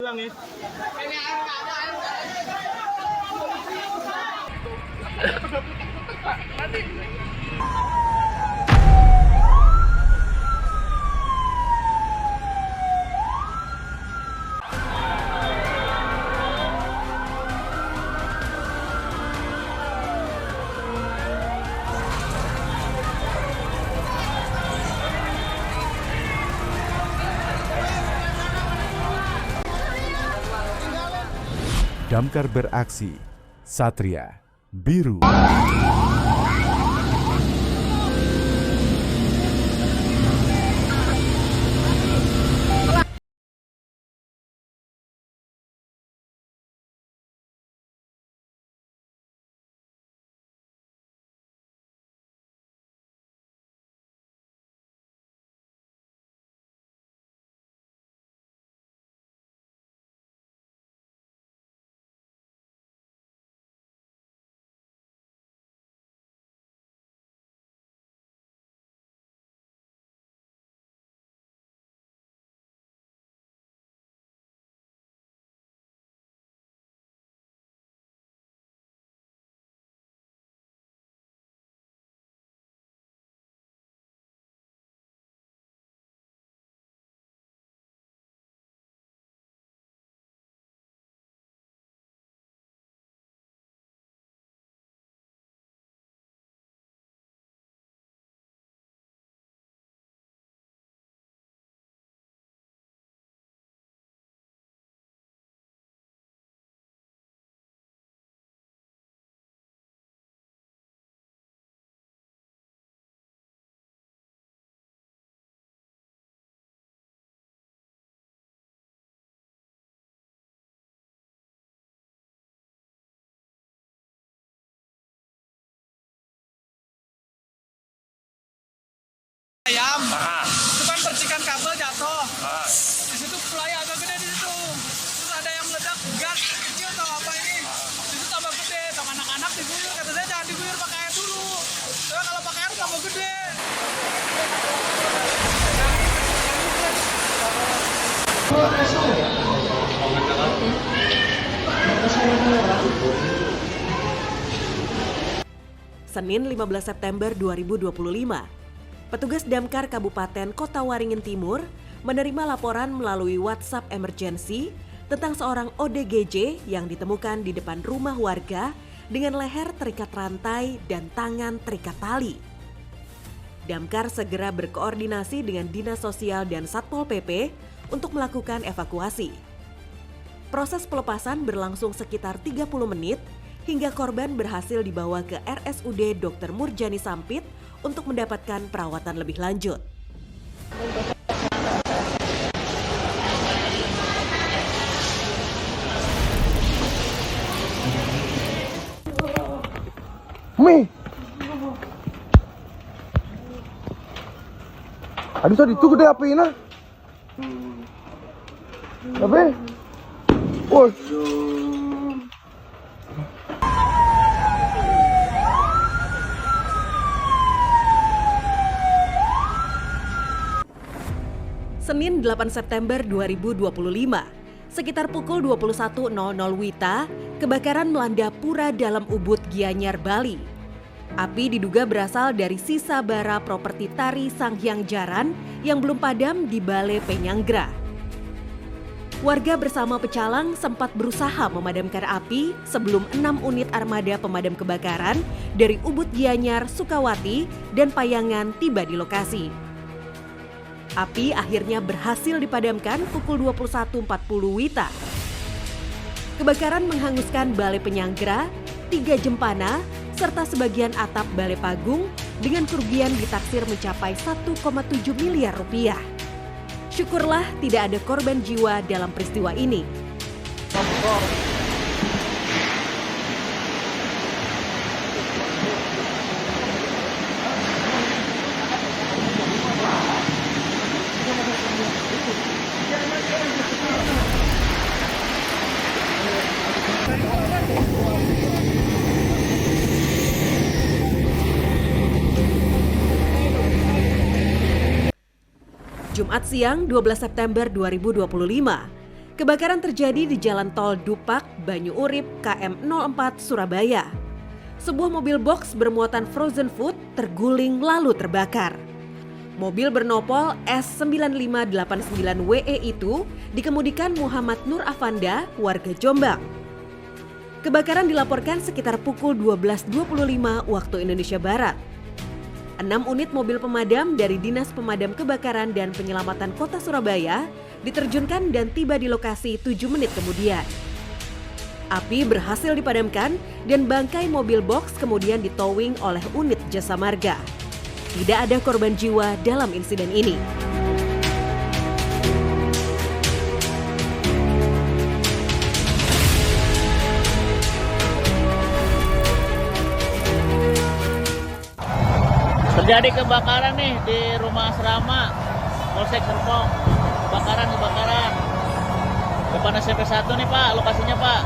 pulang ya. Damkar beraksi, Satria Biru. Ayam, itu kan percikan kabel jatuh. Di situ pulai agak gede di situ. Terus ada yang meledak gas kecil atau apa ini. Di situ tambah gede, sama anak-anak diguyur. Kata saya jangan diguyur pakai air dulu. Soalnya kalau pakai air tambah gede. Senin 15 September 2025. Petugas Damkar Kabupaten Kota Waringin Timur menerima laporan melalui WhatsApp emergency tentang seorang ODGJ yang ditemukan di depan rumah warga dengan leher terikat rantai dan tangan terikat tali. Damkar segera berkoordinasi dengan Dinas Sosial dan Satpol PP untuk melakukan evakuasi. Proses pelepasan berlangsung sekitar 30 menit hingga korban berhasil dibawa ke RSUD Dr. Murjani Sampit untuk mendapatkan perawatan lebih lanjut. Mi, aduh tadi itu gede api na, apa? Woi. Senin 8 September 2025, sekitar pukul 21.00 WITA, kebakaran melanda pura dalam Ubud, Gianyar, Bali. Api diduga berasal dari sisa bara properti Tari Sanghyang Jaran yang belum padam di Balai Penyanggra. Warga bersama pecalang sempat berusaha memadamkan api sebelum 6 unit armada pemadam kebakaran dari Ubud, Gianyar, Sukawati, dan Payangan tiba di lokasi. Api akhirnya berhasil dipadamkan pukul 21.40 WITA. Kebakaran menghanguskan Balai Penyanggra, 3 jempana, serta sebagian atap Balai Pagung dengan kerugian ditaksir mencapai 1,7 miliar rupiah. Syukurlah tidak ada korban jiwa dalam peristiwa ini. Jumat siang 12 September 2025, Kebakaran terjadi di Jalan Tol Dupak, Banyu Urip, KM 04, Surabaya. Sebuah mobil box bermuatan frozen food terguling lalu terbakar. Mobil bernopol S9589WE itu dikemudikan Muhammad Nur Afanda, warga Jombang. Kebakaran dilaporkan sekitar pukul 12.25 waktu Indonesia Barat. 6 unit mobil pemadam dari Dinas Pemadam Kebakaran dan Penyelamatan Kota Surabaya diterjunkan dan tiba di lokasi 7 menit kemudian. Api berhasil dipadamkan dan bangkai mobil box kemudian ditowing oleh unit Jasa Marga. Tidak ada korban jiwa dalam insiden ini. Terjadi kebakaran nih di rumah asrama Polsek Serpong. Kebakaran. Depan SMP 1 nih Pak, lokasinya Pak.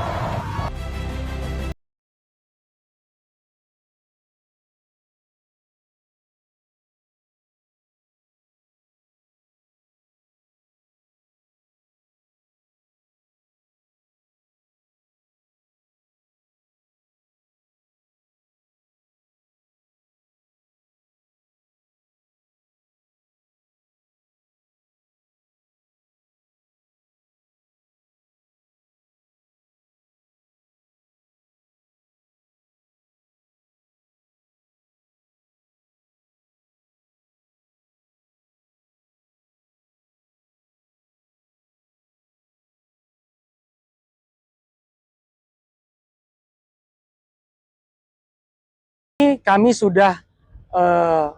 Kami sudah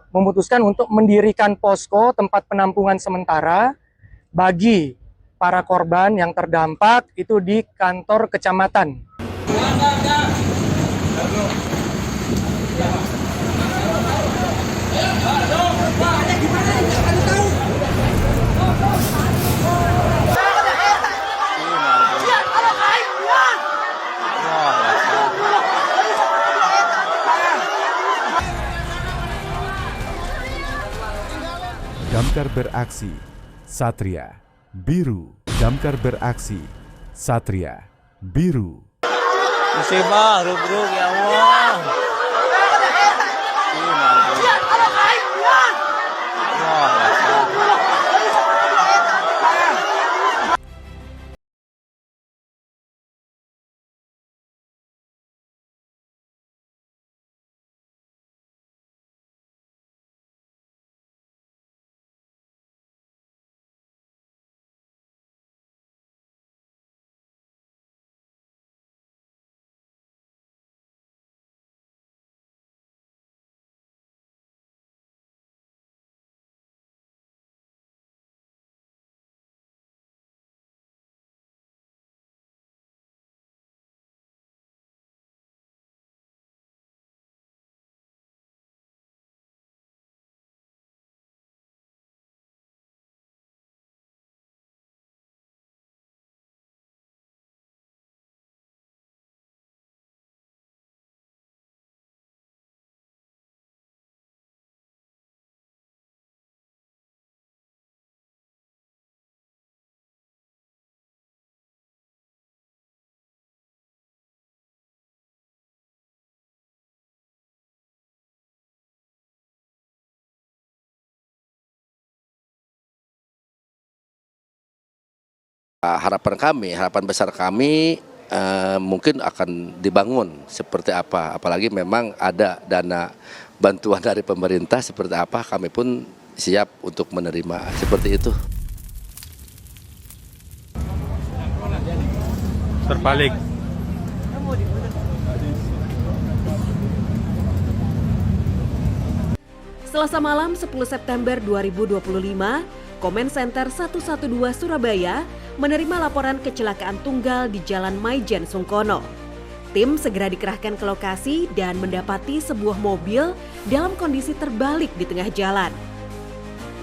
memutuskan untuk mendirikan posko tempat penampungan sementara bagi para korban yang terdampak itu di kantor kecamatan. Damkar beraksi, Satria Biru. Damkar beraksi, Satria Biru. Musibah, rubruk ya Allah. Harapan besar kami mungkin akan dibangun seperti apa, apalagi memang ada dana bantuan dari pemerintah seperti apa, kami pun siap untuk menerima seperti itu. Terbalik. Selasa malam 10 September 2025, Komen Center 112 Surabaya menerima laporan kecelakaan tunggal di Jalan Maijen Sungkono. Tim segera dikerahkan ke lokasi dan mendapati sebuah mobil dalam kondisi terbalik di tengah jalan.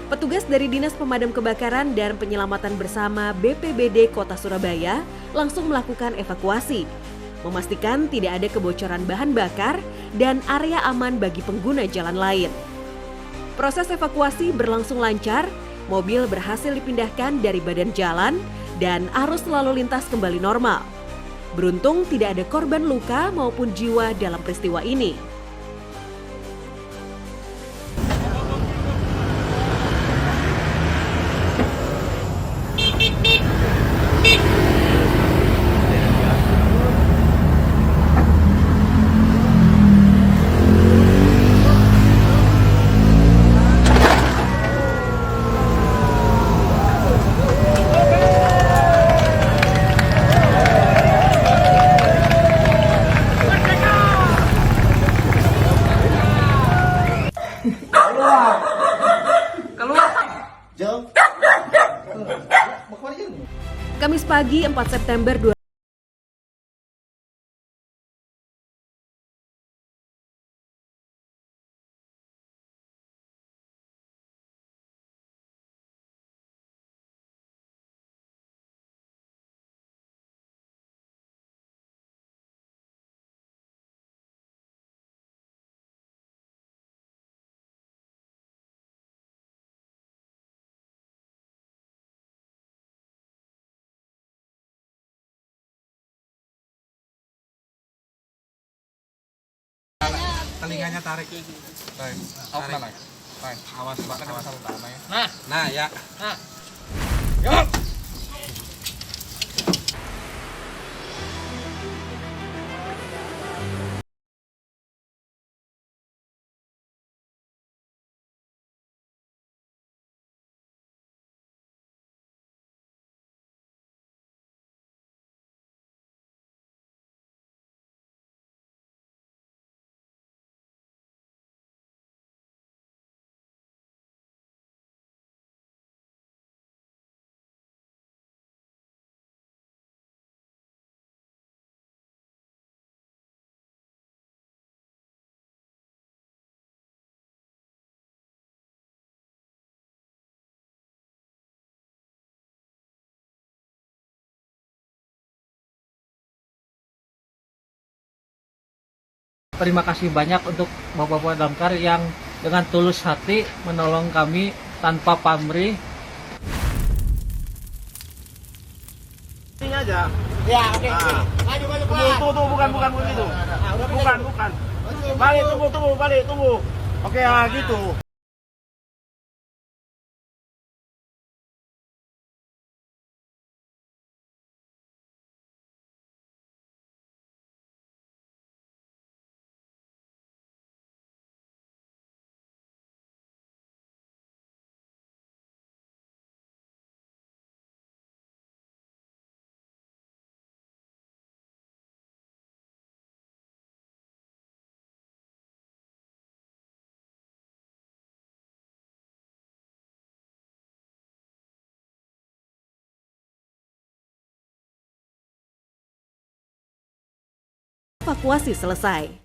Petugas dari Dinas Pemadam Kebakaran dan Penyelamatan Bersama BPBD Kota Surabaya langsung melakukan evakuasi, memastikan tidak ada kebocoran bahan bakar dan area aman bagi pengguna jalan lain. Proses evakuasi berlangsung lancar, mobil berhasil dipindahkan dari badan jalan dan arus lalu lintas kembali normal. Beruntung tidak ada korban luka maupun jiwa dalam peristiwa ini. Kamis pagi 4 September 2023. Telinganya tarik. Tarik. Tarik. Tarik. Awas Pak, awas. Nah, Nah, ya. nah. Yuk. Terima kasih banyak untuk Bapak-Bapak Damkar yang dengan tulus hati menolong kami tanpa pamrih. Ini aja. Ya, oke. Maju, tunggu, bukan begitu. Bukan. Balik, tunggu. Oke, gitu. Evakuasi selesai.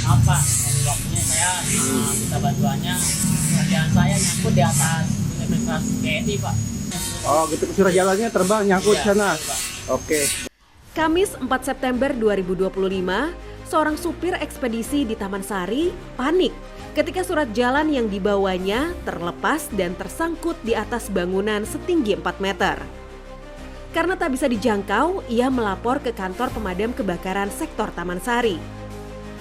Apa? Waktunya saya minta bantuannya. Kerjaan saya nyangkut di atas Universitas GSI, Pak. Oh gitu, surat jalannya terbang nyangkut sana. Oke. Kamis 4 September 2025, seorang supir ekspedisi di Taman Sari panik ketika surat jalan yang dibawanya terlepas dan tersangkut di atas bangunan setinggi 4 meter. Karena tak bisa dijangkau, ia melapor ke kantor pemadam kebakaran sektor Taman Sari.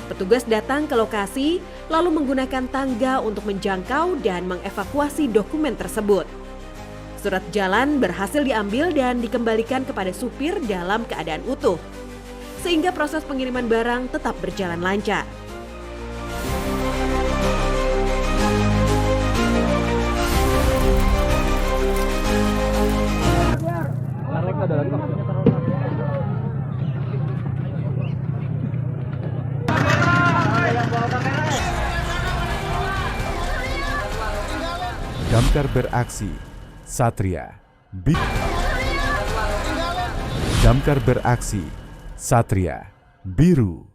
Petugas datang ke lokasi lalu menggunakan tangga untuk menjangkau dan mengevakuasi dokumen tersebut. Surat jalan berhasil diambil dan dikembalikan kepada supir dalam keadaan utuh, sehingga proses pengiriman barang tetap berjalan lancar. Damkar beraksi, Satria, Damkar beraksi, Satria, Biru.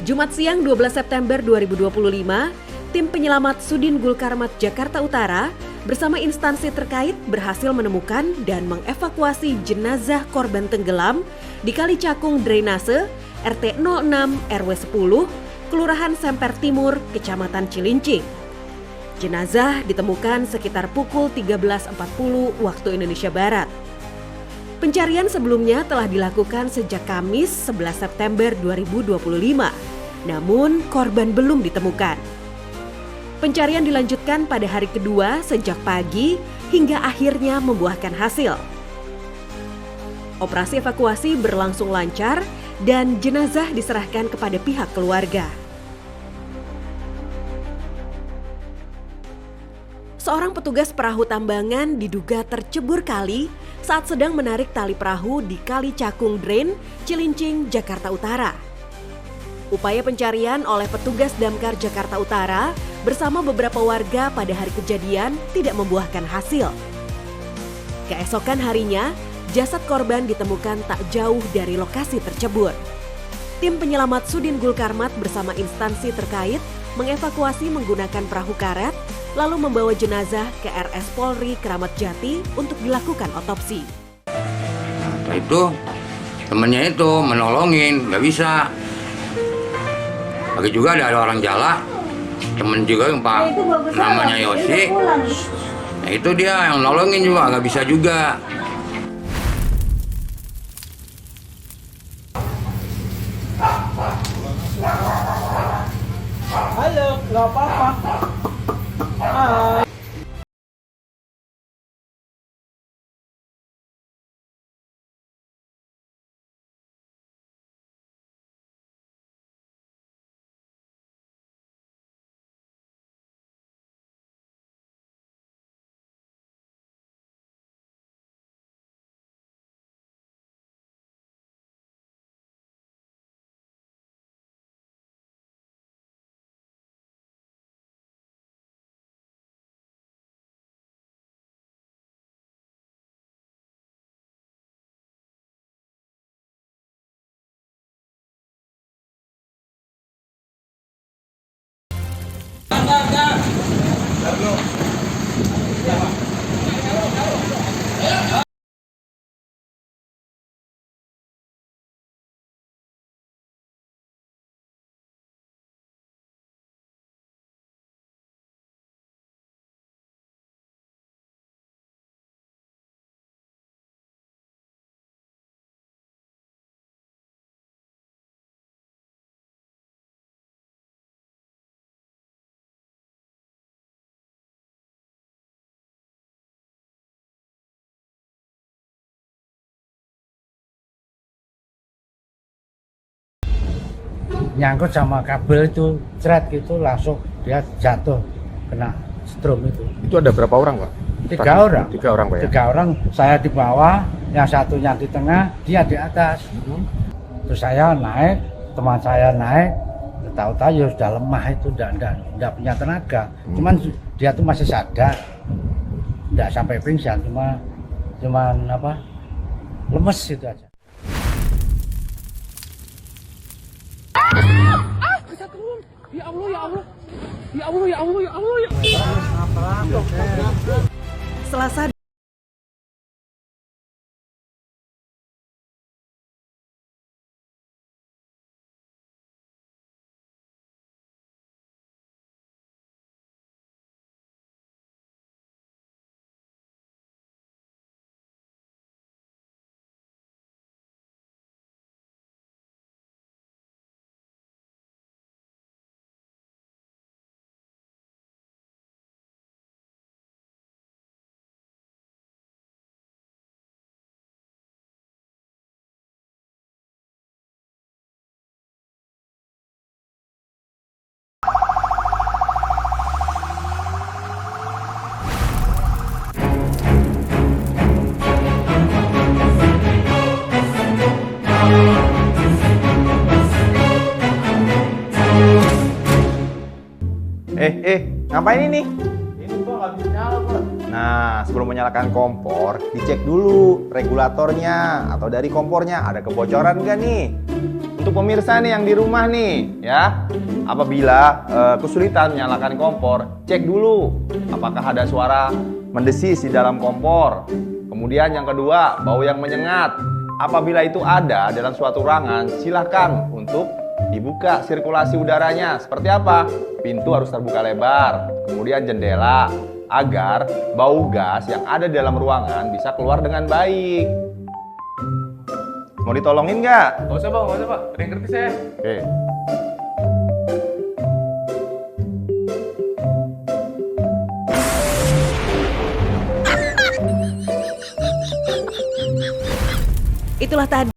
Jumat siang 12 September 2025, Tim penyelamat Sudin Gulkarmat Jakarta Utara bersama instansi terkait berhasil menemukan dan mengevakuasi jenazah korban tenggelam di Kali Cakung Drainase RT 06 RW 10, Kelurahan Semper Timur, Kecamatan Cilincing. Jenazah ditemukan sekitar pukul 13.40 waktu Indonesia Barat. Pencarian sebelumnya telah dilakukan sejak Kamis 11 September 2025, namun korban belum ditemukan. Pencarian dilanjutkan pada hari kedua sejak pagi hingga akhirnya membuahkan hasil. Operasi evakuasi berlangsung lancar dan jenazah diserahkan kepada pihak keluarga. Seorang petugas perahu tambangan diduga tercebur kali saat sedang menarik tali perahu di Kali Cakung Drain, Cilincing, Jakarta Utara. Upaya pencarian oleh petugas Damkar Jakarta Utara bersama beberapa warga pada hari kejadian tidak membuahkan hasil. Keesokan harinya, jasad korban ditemukan tak jauh dari lokasi tercebur. Tim penyelamat Sudin Gulkarmat bersama instansi terkait mengevakuasi menggunakan perahu karet, lalu membawa jenazah ke RS Polri Kramat Jati untuk dilakukan otopsi. Nah, itu temennya itu menolongin, nggak bisa. Lagi juga ada orang jala, temen juga yang Pak namanya Yosi. Nah, itu dia yang nolongin juga, nggak bisa juga. Halo, nggak apa-apa. Nyangkut sama kabel itu ceret gitu, langsung dia jatuh kena strom itu. Itu ada berapa orang, Pak? 3 orang. 3 orang, Pak ya? 3 orang, saya di bawah, yang satunya di tengah, dia di atas. Terus saya naik, teman saya naik, tahu-tahu ya sudah lemah itu, enggak punya tenaga. Cuman dia tuh masih sadar, enggak sampai pingsan, cuman apa, lemes itu aja. Ya Allah, ya Allah. Ya Allah, ya Allah, ya Allah, ya Allah. Selasa Ngapain ini? Ini Pak, nggak bisa nyala Pak. Nah, sebelum menyalakan kompor, dicek dulu regulatornya atau dari kompornya ada kebocoran nggak nih? Untuk pemirsa nih yang di rumah nih, ya. Apabila kesulitan menyalakan kompor, cek dulu apakah ada suara mendesis di dalam kompor. Kemudian yang kedua, bau yang menyengat. Apabila itu ada dalam suatu ruangan, silahkan untuk dibuka sirkulasi udaranya. Seperti apa? Pintu harus terbuka lebar, kemudian jendela, agar bau gas yang ada di dalam ruangan bisa keluar dengan baik. Mau ditolongin nggak? Nggak usah bang, nggak usah pak. Ada yang ngerti saya. Oke. Itulah tadi